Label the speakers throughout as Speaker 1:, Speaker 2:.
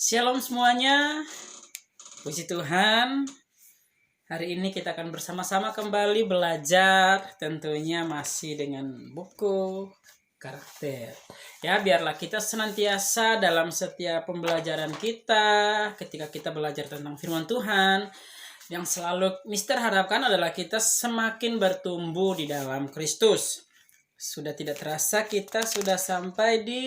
Speaker 1: Shalom semuanya, puji Tuhan. Hari ini kita akan bersama-sama kembali belajar, tentunya masih dengan buku karakter. Ya, biarlah kita senantiasa dalam setiap pembelajaran kita, ketika kita belajar tentang firman Tuhan, yang selalu Mister harapkan adalah kita semakin bertumbuh di dalam Kristus. Sudah tidak terasa kita sudah sampai di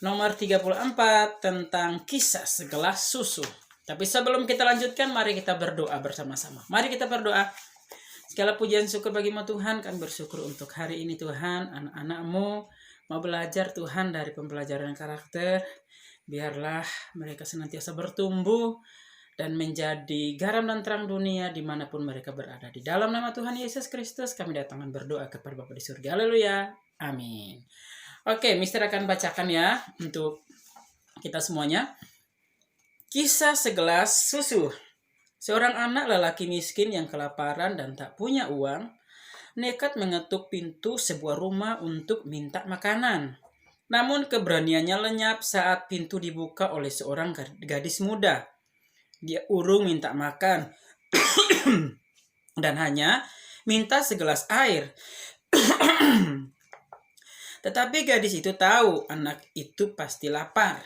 Speaker 1: nomor 34 tentang kisah segelas susu. Tapi sebelum kita lanjutkan, mari kita berdoa bersama-sama. Mari kita berdoa. Segala pujian syukur bagimu Tuhan, kami bersyukur untuk hari ini Tuhan. Anak-anak-Mu mau belajar Tuhan dari pembelajaran karakter. Biarlah mereka senantiasa bertumbuh dan menjadi garam dan terang dunia dimanapun mereka berada. Di dalam nama Tuhan Yesus Kristus kami datangkan berdoa kepada Bapa di surga. Haleluya. Amin. Oke, Mister akan bacakan ya untuk kita semuanya. Kisah segelas susu. Seorang anak lelaki miskin yang kelaparan dan tak punya uang, nekat mengetuk pintu sebuah rumah untuk minta makanan. Namun keberaniannya lenyap saat pintu dibuka oleh seorang gadis muda. Dia urung minta makan dan hanya minta segelas air. Tetapi gadis itu tahu anak itu pasti lapar.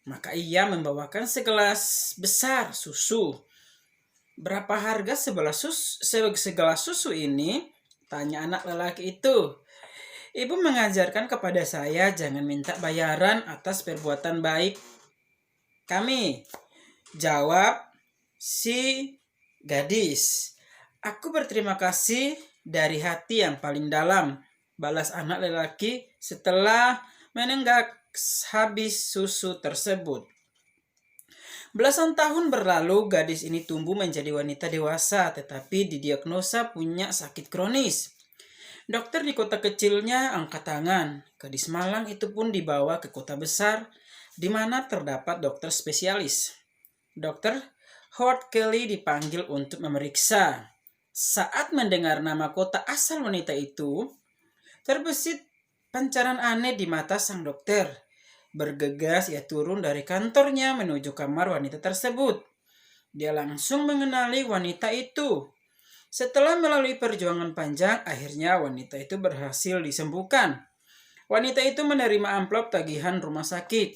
Speaker 1: Maka ia membawakan segelas besar susu. Berapa harga segelas susu ini? Tanya anak lelaki itu. Ibu mengajarkan kepada saya jangan minta bayaran atas perbuatan baik kami. Jawab si gadis. Aku berterima kasih dari hati yang paling dalam. Balas anak lelaki setelah menenggak habis susu tersebut. Belasan tahun berlalu, gadis ini tumbuh menjadi wanita dewasa, tetapi didiagnosa punya sakit kronis. Dokter di kota kecilnya angkat tangan. Gadis malang itu pun dibawa ke kota besar, di mana terdapat dokter spesialis. Dokter Howard Kelly dipanggil untuk memeriksa. Saat mendengar nama kota asal wanita itu, terbesit pancaran aneh di mata sang dokter. Bergegas ia turun dari kantornya menuju kamar wanita tersebut. Dia langsung mengenali wanita itu. Setelah melalui perjuangan panjang, akhirnya wanita itu berhasil disembuhkan. Wanita itu menerima amplop tagihan rumah sakit.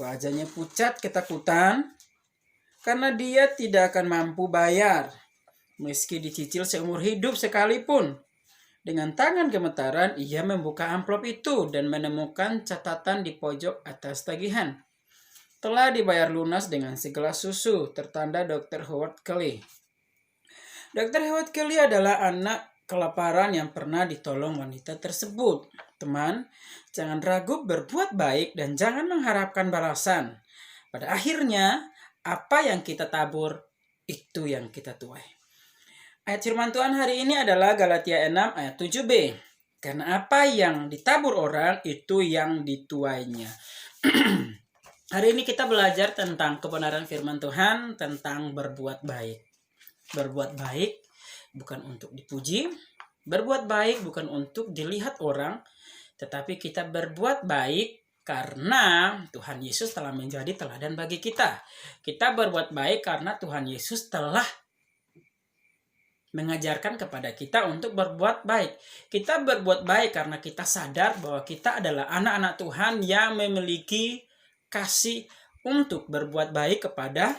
Speaker 1: Wajahnya pucat ketakutan karena dia tidak akan mampu bayar, meski dicicil seumur hidup sekalipun. Dengan tangan gemetaran, ia membuka amplop itu dan menemukan catatan di pojok atas tagihan. Telah dibayar lunas dengan segelas susu, tertanda Dr. Howard Kelly. Dr. Howard Kelly adalah anak kelaparan yang pernah ditolong wanita tersebut. Teman, jangan ragu berbuat baik dan jangan mengharapkan balasan. Pada akhirnya, apa yang kita tabur, itu yang kita tuai. Ayat firman Tuhan hari ini adalah Galatia 6 ayat 7b. Karena apa yang ditabur orang, itu yang dituainya. Hari ini kita belajar tentang kebenaran firman Tuhan, tentang berbuat baik. Berbuat baik bukan untuk dipuji, berbuat baik bukan untuk dilihat orang, tetapi kita berbuat baik karena Tuhan Yesus telah menjadi teladan bagi kita. Kita berbuat baik karena Tuhan Yesus telah mengajarkan kepada kita untuk berbuat baik. Kita berbuat baik karena kita sadar bahwa kita adalah anak-anak Tuhan yang memiliki kasih untuk berbuat baik kepada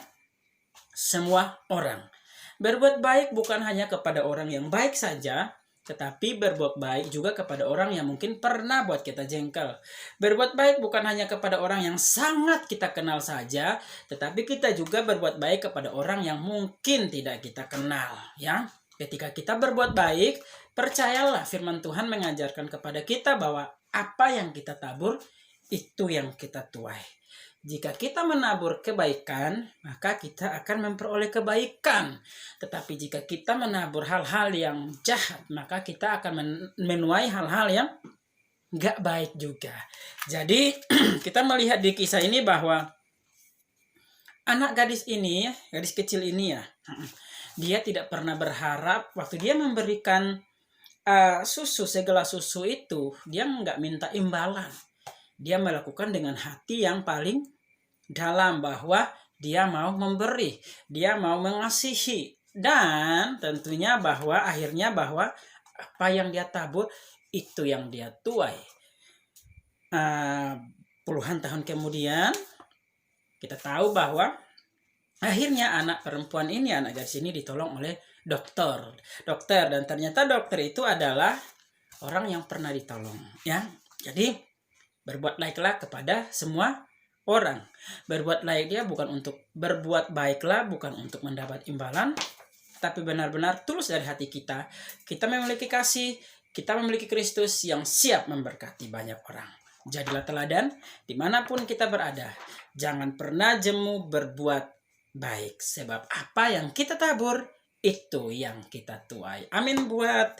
Speaker 1: semua orang. Berbuat baik bukan hanya kepada orang yang baik saja, tetapi berbuat baik juga kepada orang yang mungkin pernah buat kita jengkel. Berbuat baik bukan hanya kepada orang yang sangat kita kenal saja, tetapi kita juga berbuat baik kepada orang yang mungkin tidak kita kenal, ya. Ketika kita berbuat baik, percayalah firman Tuhan mengajarkan kepada kita bahwa apa yang kita tabur, itu yang kita tuai. Jika kita menabur kebaikan, maka kita akan memperoleh kebaikan. Tetapi jika kita menabur hal-hal yang jahat, maka kita akan menuai hal-hal yang gak baik juga. Jadi kita melihat di kisah ini bahwa anak gadis ini, gadis kecil ini ya, dia tidak pernah berharap waktu dia memberikan segelas susu itu, dia nggak minta imbalan. Dia melakukan dengan hati yang paling dalam bahwa dia mau memberi, dia mau mengasihi, dan tentunya bahwa akhirnya bahwa apa yang dia tabur itu yang dia tuai. Puluhan tahun kemudian kita tahu bahwa akhirnya anak perempuan ini, anak gadis ini ditolong oleh dokter, dan ternyata dokter itu adalah orang yang pernah ditolong, ya. Jadi berbuat baiklah kepada semua orang. Berbuat baiklah bukan untuk mendapat imbalan, tapi benar-benar tulus dari hati kita. Kita memiliki kasih, kita memiliki Kristus yang siap memberkati banyak orang. Jadilah teladan dimanapun kita berada. Jangan pernah jemu berbuat baik, sebab apa yang kita tabur itu yang kita tuai. Amin. Buat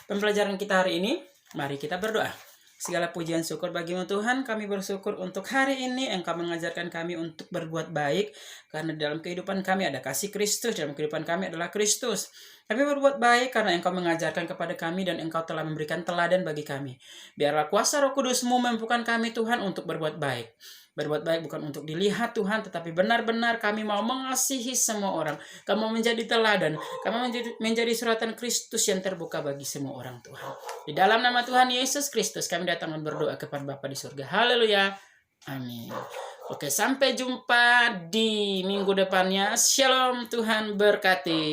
Speaker 1: pembelajaran kita hari ini, mari kita berdoa. Segala pujian syukur bagimu Tuhan, kami bersyukur untuk hari ini Engkau mengajarkan kami untuk berbuat baik, karena dalam kehidupan kami ada kasih Kristus, dalam kehidupan kami adalah Kristus. Kami berbuat baik karena Engkau mengajarkan kepada kami dan Engkau telah memberikan teladan bagi kami. Biarlah kuasa Roh Kudus-Mu mampukan kami Tuhan untuk berbuat baik. Berbuat baik bukan untuk dilihat Tuhan, tetapi benar-benar kami mau mengasihi semua orang. Kami mau menjadi teladan, kami menjadi suratan Kristus yang terbuka bagi semua orang Tuhan. Di dalam nama Tuhan Yesus Kristus kami datang dan berdoa kepada Bapa di surga. Haleluya. Amin. Oke, sampai jumpa di minggu depannya. Shalom, Tuhan berkati.